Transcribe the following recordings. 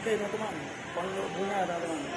Oke teman-teman, penghubungnya teman-teman.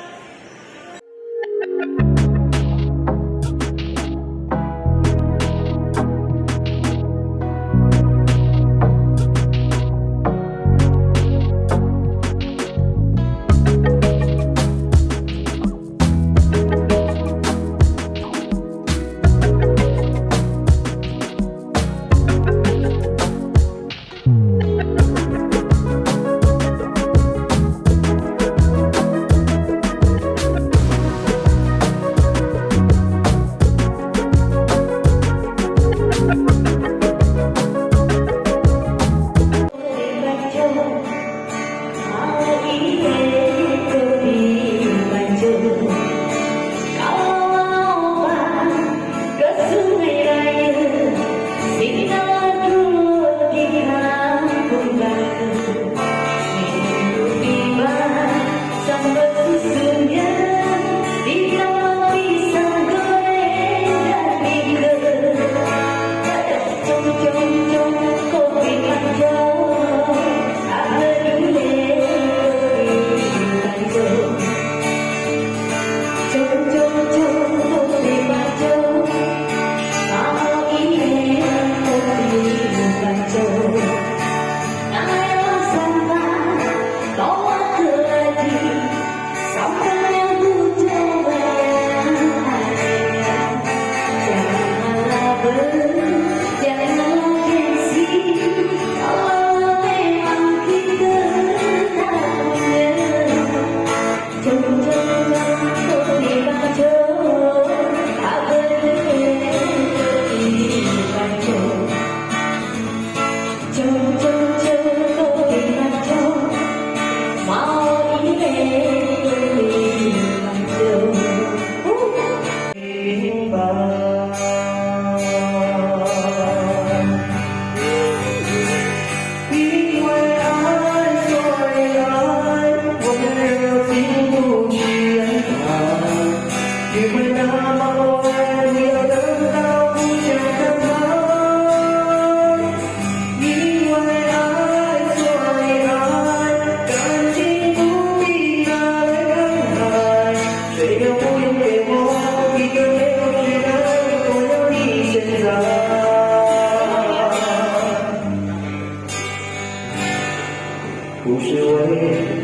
不是为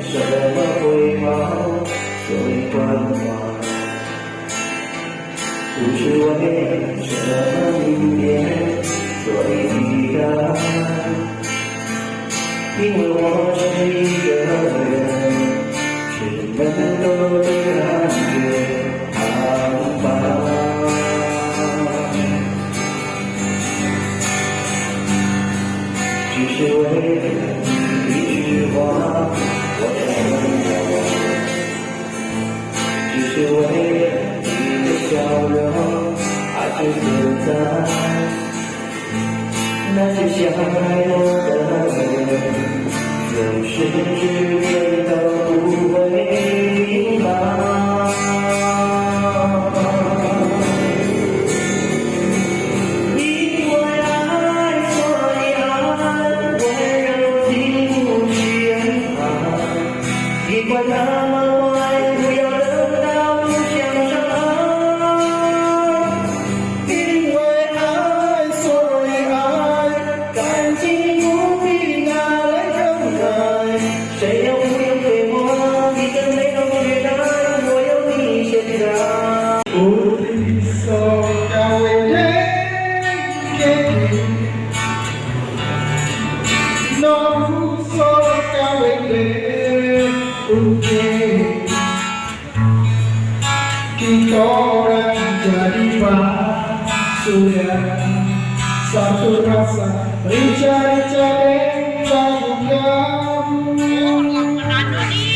什么回报，所以关怀；不是为什么明天，所以期待。因为我是一个人，是能够对感觉坦白。只是为了我想要，只是为了你的笑容，还是存在。那些相爱过的人，有时一点都不会明白。管他们坏，不要等到互相伤害。因为爱，所以爱，感情不必拿来更改。谁要不用对我，你更没有取代，我有你现在。不必说要为你，no so要为你。Kita orang jadi bangsa, satu rasa mencari-cari